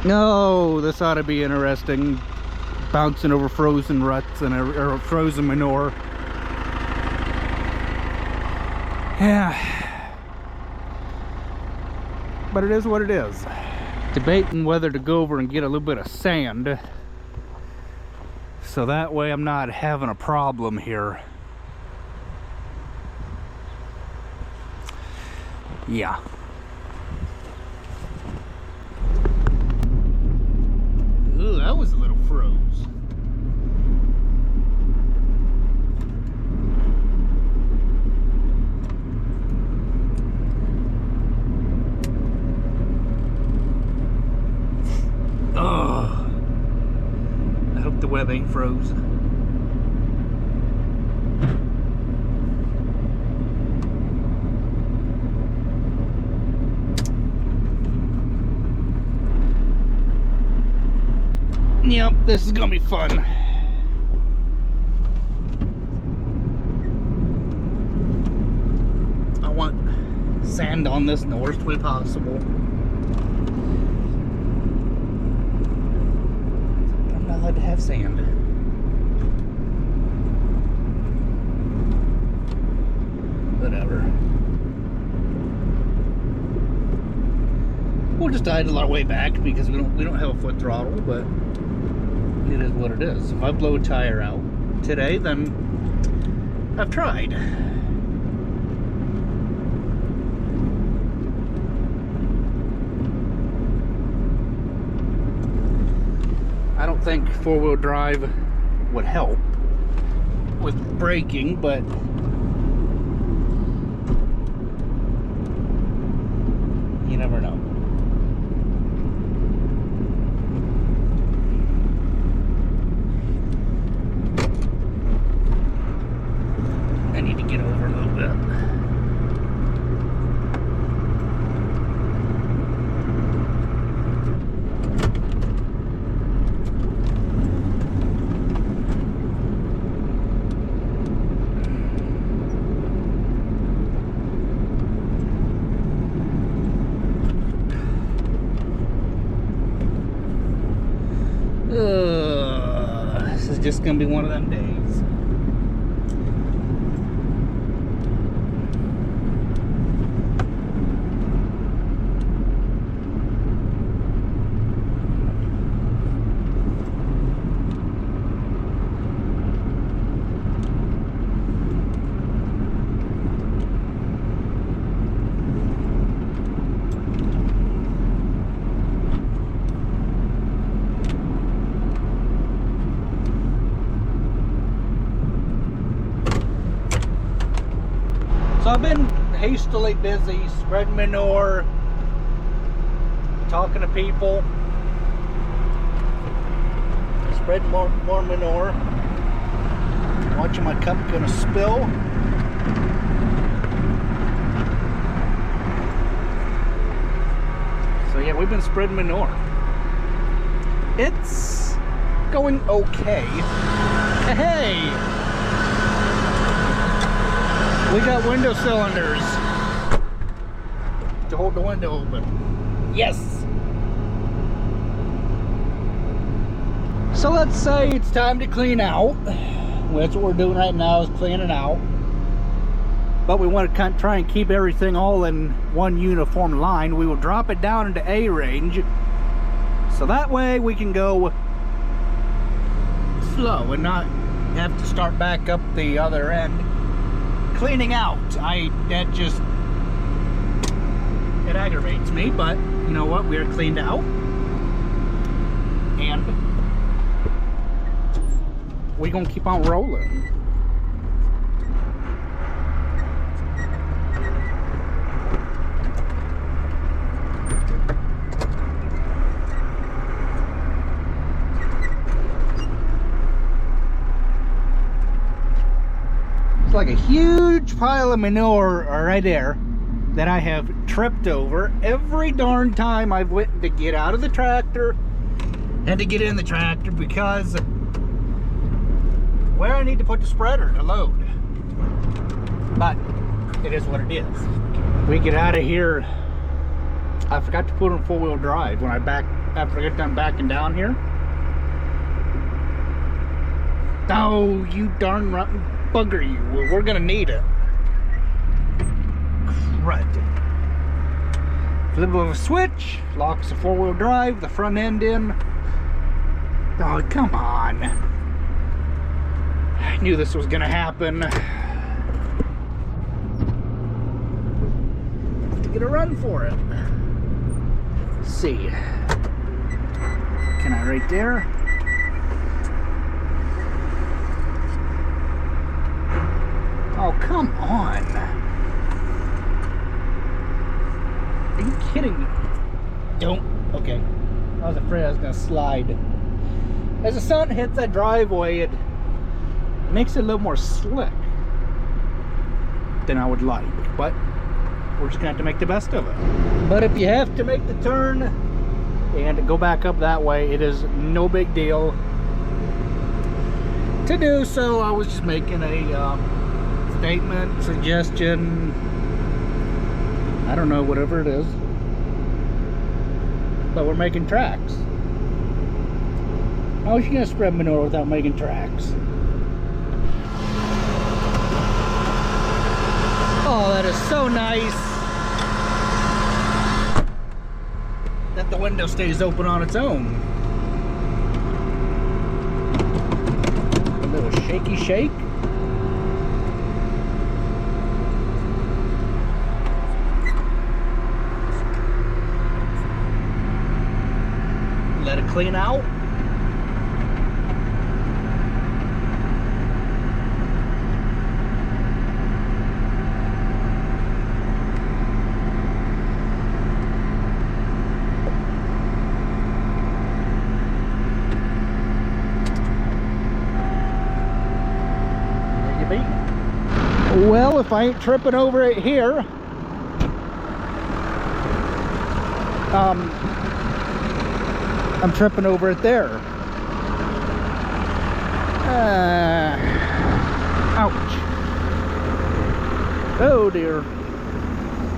No, this ought to be interesting. Bouncing over frozen ruts and or frozen manure. Yeah. But it is what it is. Debating whether to go over and get a little bit of sand, so that way I'm not having a problem here. Yeah. Ooh, that was a little froze. Oh, I hope the web ain't froze. Yep, this is gonna be fun. I want sand on this in the worst way possible. I'm not allowed to have sand. Whatever. We'll just idle our way back because we don't have a foot throttle, but it is what it is. If I blow a tire out today, then I've tried. I don't think four-wheel drive would help with braking, but you never know. I need to get over a little bit. This is just gonna be one of them days. So I've been hastily busy spreading manure, talking to people, spreading more manure, watching my cup gonna spill. So yeah, we've been spreading manure. It's going okay. Hey! We got window cylinders to hold the window open. Yes! So let's say it's time to clean out. Well, that's what we're doing right now, is cleaning out. But we want to try and keep everything all in one uniform line. We will drop it down into A range, so that way we can go slow and not have to start back up the other end cleaning out. It aggravates me, but you know what? We're cleaned out, and we're gonna keep on rolling. It's like a huge pile of manure right there that I have tripped over every darn time I've went to get out of the tractor and to get in the tractor, because where I need to put the spreader to load. But it is what it is. We get out of here. I forgot to put on four-wheel drive when I backed after I get done backing down here. Oh, you darn rotten bugger you. We're gonna need it. Crud. Flip of a switch, locks the four-wheel drive, the front end in. Oh, come on. I knew this was gonna happen. Have to get a run for it. Let's see. Can I right there? Oh, come on. Are you kidding me? Don't. Okay. I was afraid I was going to slide. As the sun hits that driveway, it makes it a little more slick than I would like. But we're just going to have to make the best of it. But if you have to make the turn and go back up that way, it is no big deal to do so. I was just making a statement, suggestion, I don't know, whatever it is. But we're making tracks. How is she gonna spread manure without making tracks? Oh, that is so nice that the window stays open on its own. A little shaky shake. Let it clean out. There you be. Well, if I ain't tripping over it here, I'm tripping over it there. Ouch. Oh dear.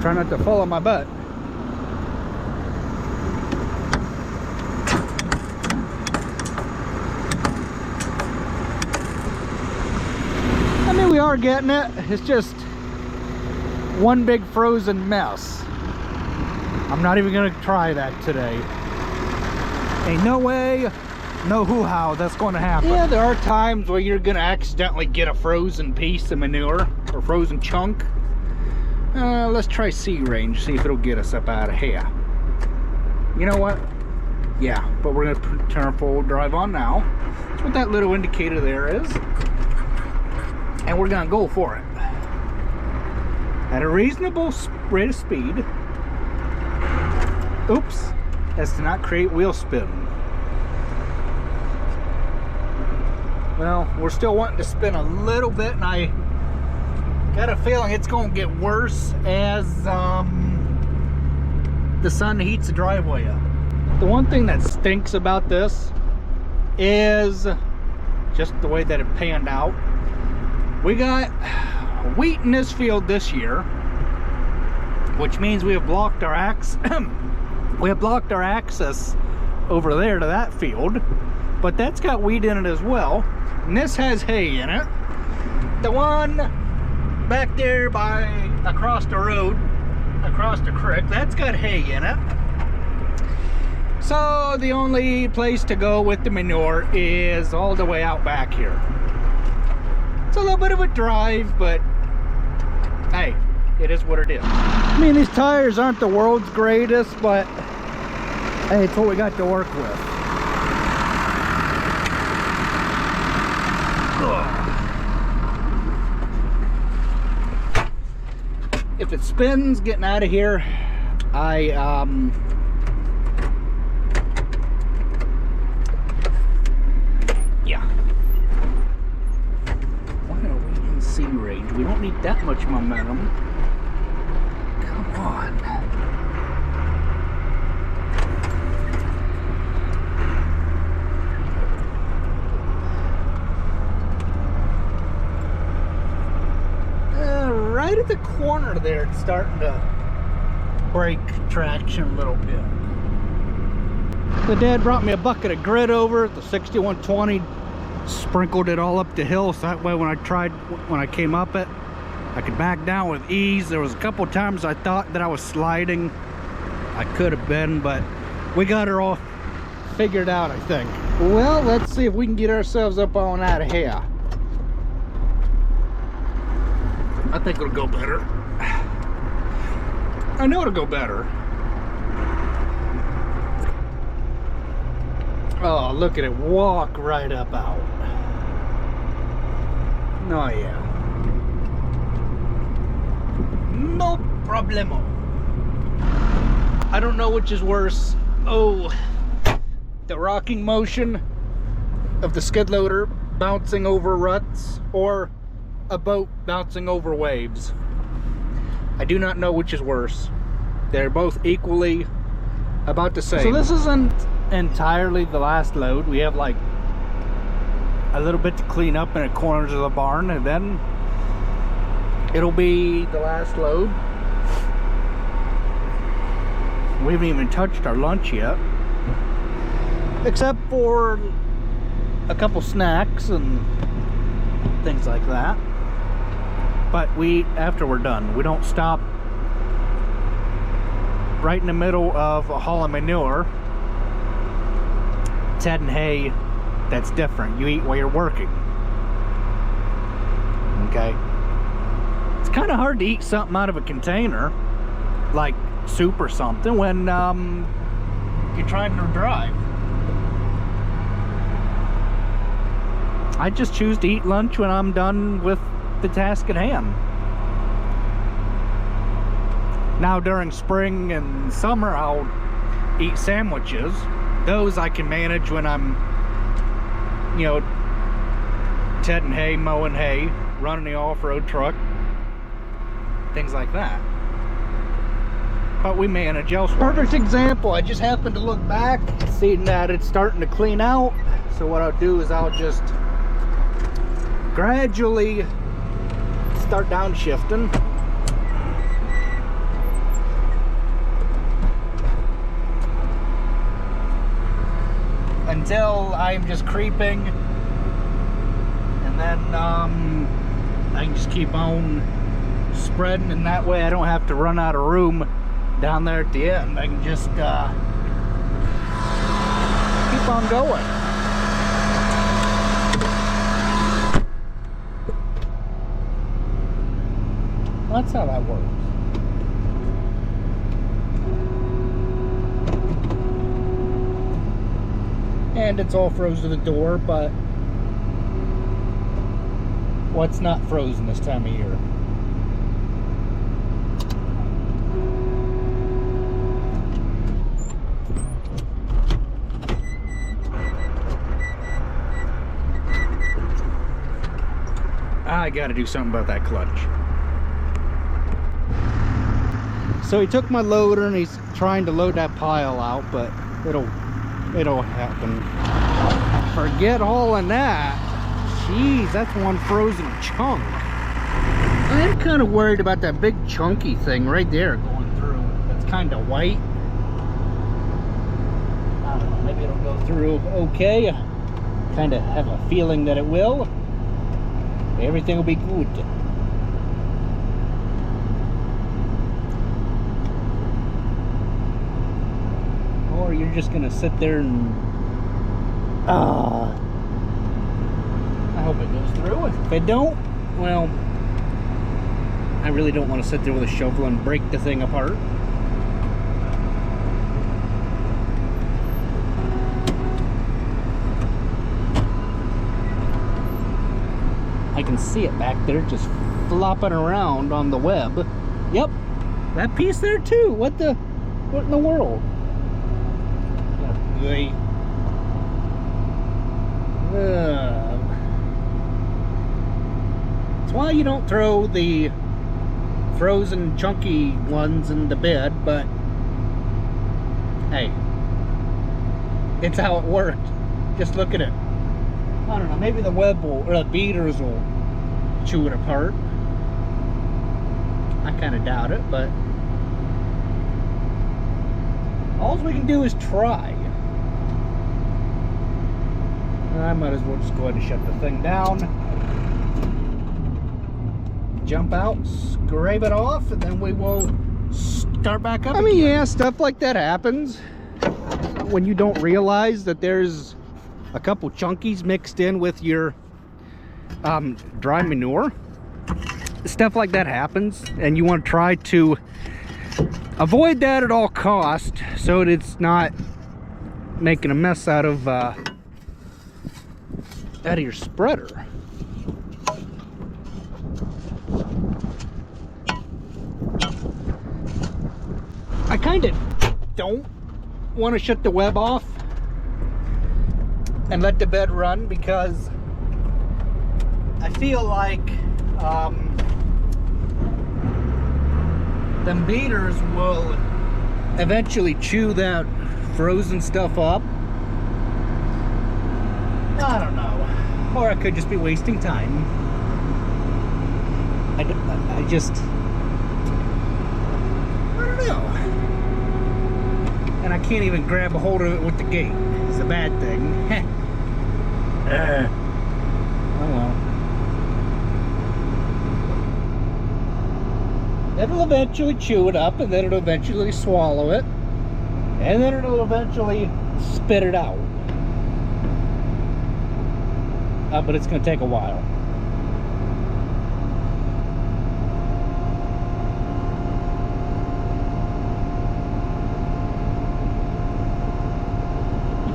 Try not to fall on my butt. I mean, we are getting it. It's just one big frozen mess. I'm not even gonna try that today. Ain't no way, no hoo-how that's going to happen. Yeah, there are times where you're going to accidentally get a frozen piece of manure or frozen chunk. Let's try C-range, see if it'll get us up out of here. You know what? Yeah, but we're going to turn our forward drive on now. That's what that little indicator there is. And we're going to go for it. At a reasonable rate of speed. Oops. As to not create wheel spin. Well, we're still wanting to spin a little bit, and I got a feeling it's going to get worse as the sun heats the driveway up. The one thing that stinks about this is just the way that it panned out. We got wheat in this field this year, which means we have blocked our access over there to that field, but that's got wheat in it as well, and this has hay in it. The one back there by across the road, across the creek, that's got hay in it. So the only place to go with the manure is all the way out back here. It's a little bit of a drive, but hey, it is what it is. I mean, these tires aren't the world's greatest, but hey, it's what we got to work with. If it spins getting out of here, yeah. Why are we in C range? We don't need that much momentum. Come on. Right at the corner there, it's starting to break traction a little bit. The dad brought me a bucket of grit over the 6120, sprinkled it all up the hill, so that way when I came up it, I could back down with ease. There was a couple times I thought that I was sliding. I could have been, but we got her all figured out, I think. Well, let's see if we can get ourselves up on out of here. I think it'll go better. I know it'll go better. Oh, look at it walk right up out. Oh yeah. No problemo. I don't know which is worse. Oh, the rocking motion of the skid loader bouncing over ruts, or a boat bouncing over waves. I do not know which is worse. They're both equally about the same. So this isn't entirely the last load. We have like a little bit to clean up in the corners of the barn, and then it'll be the last load. We haven't even touched our lunch yet, except for a couple snacks and things like that. But after we're done, we don't stop right in the middle of a haul of manure. Ted and hay, that's different. You eat while you're working. Okay? It's kind of hard to eat something out of a container, like soup or something, when you're trying to drive. I just choose to eat lunch when I'm done with the task at hand. Now during spring and summer I'll eat sandwiches. Those I can manage when I'm, you know, tedding hay, mowing hay, running the off-road truck, things like that. But we manage elsewhere. Perfect example, I just happened to look back, seeing that it's starting to clean out. So what I'll do is I'll just gradually start downshifting. Until I'm just creeping, and then I can just keep on spreading, and that way I don't have to run out of room down there at the end. I can just keep on going. That's how that works. And it's all froze to the door, but what's not frozen this time of year? I gotta do something about that clutch. So he took my loader and he's trying to load that pile out, but it'll happen. Forget hauling that. Jeez, that's one frozen chunk. I'm kind of worried about that big chunky thing right there going through. It's kind of white. I don't know, maybe it'll go through okay. I kind of have a feeling that it will. Everything will be good. Or you're just gonna sit there and I hope it goes through. If it don't, well, I really don't want to sit there with a shovel and break the thing apart. I can see it back there just flopping around on the web. Yep, that piece there too. What in the world? That's why you don't throw the frozen chunky ones in the bed, but hey, it's how it worked. Just look at it. I don't know, maybe the web will, or the beaters will chew it apart. I kind of doubt it, but all we can do is try. might as well just go ahead and shut the thing down. Jump out, scrape it off, and then we will start back up. I mean, yeah, stuff like that happens when you don't realize that there's a couple chunkies mixed in with your dry manure. Stuff like that happens, and you want to try to avoid that at all costs so that it's not making a mess out of your spreader. I kind of don't want to shut the web off and let the bed run, because I feel like them beaters will eventually chew that frozen stuff up. I don't know, or I could just be wasting time. I just, I don't know. And I can't even grab a hold of it with the gate. It's a bad thing. Oh well. It'll eventually chew it up, and then it'll eventually swallow it, and then it'll eventually spit it out. But it's going to take a while.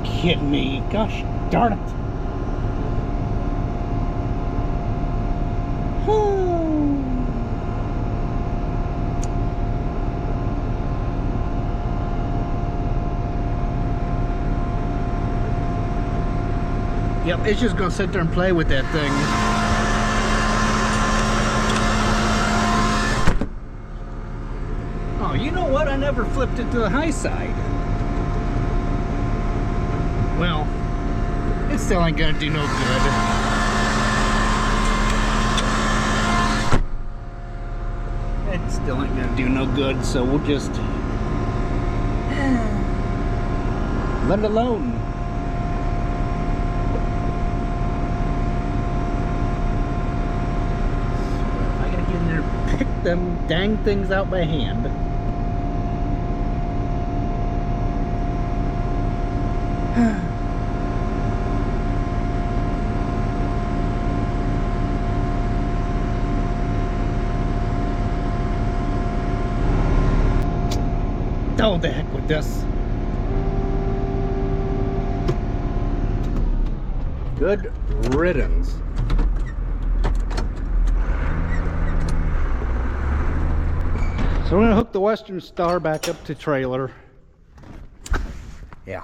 You kidding me? Gosh darn it. Yep, it's just gonna sit there and play with that thing. Oh, you know what? I never flipped it to the high side. Well, it still ain't gonna do no good. It still ain't gonna do no good, so we'll just let it alone. Them dang things out by hand. Oh, the heck with this. Good riddance. So we're gonna hook the Western Star back up to trailer. Yeah,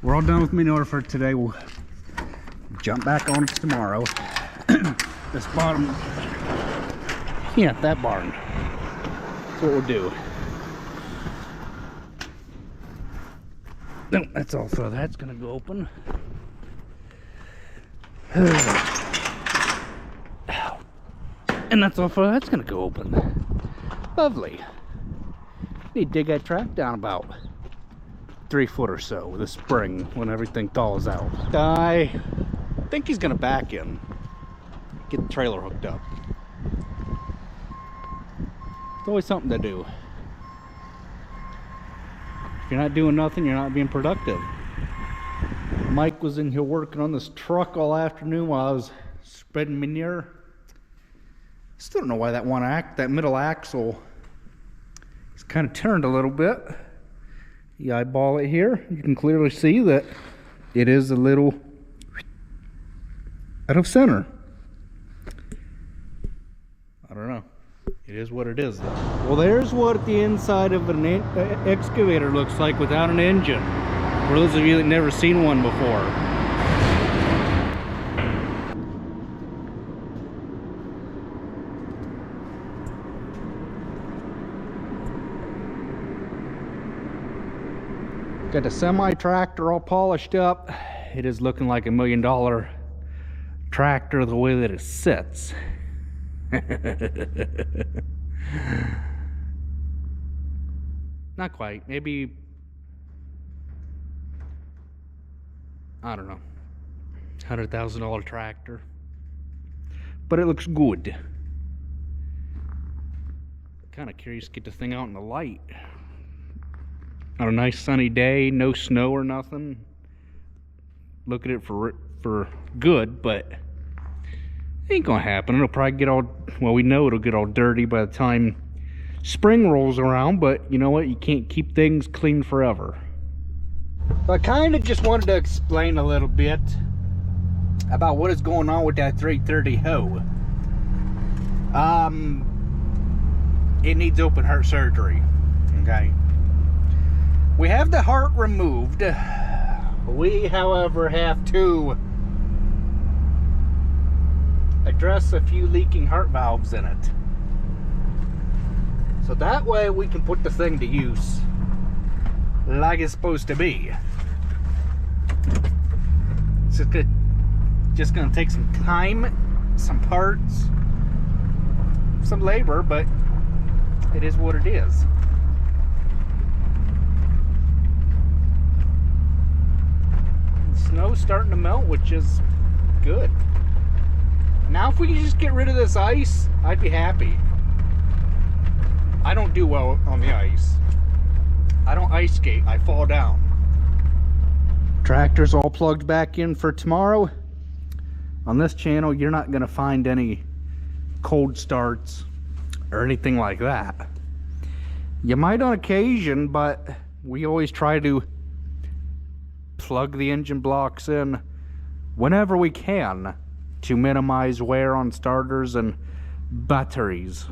we're all done with manure for today. We'll jump back on it tomorrow. This bottom, yeah, that barn. That's what we'll do. No, that's all. So that's gonna go open. And that's all. For that's gonna go open. Lovely. Need to dig that track down about 3 foot or so this spring when everything thaws out. I think he's gonna back in, get the trailer hooked up. It's always something to do. If you're not doing nothing, you're not being productive. Mike was in here working on this truck all afternoon while I was spreading manure. Still don't know why that that middle axle is kind of turned a little bit. You eyeball it here, you can clearly see that it is a little out of center. I don't know. It is what it is though. Well, there's what the inside of an excavator looks like without an engine. For those of you that never seen one before. Got the semi-tractor all polished up. It is looking like $1 million tractor the way that it sits. Not quite. Maybe, I don't know. $100,000 tractor. But it looks good. Kind of curious to get the thing out in the light. On a nice sunny day, no snow or nothing. Look at it for good, but it ain't gonna happen. It'll probably get all, well, we know it'll get all dirty by the time spring rolls around, but you know what? You can't keep things clean forever. So I kind of just wanted to explain a little bit about what is going on with that 330 hoe. It needs open heart surgery, okay? We have the heart removed. We, however, have to address a few leaking heart valves in it. So that way we can put the thing to use like it's supposed to be. It's just gonna take some time, some parts, some labor, but it is what it is. Snow's starting to melt, which is good. Now if we can just get rid of this ice, I'd be happy. I don't do well on the ice. I don't ice skate, I fall down. Tractor's all plugged back in for tomorrow. On this channel, you're not gonna find any cold starts or anything like that. You might on occasion, but we always try to plug the engine blocks in whenever we can to minimize wear on starters and batteries.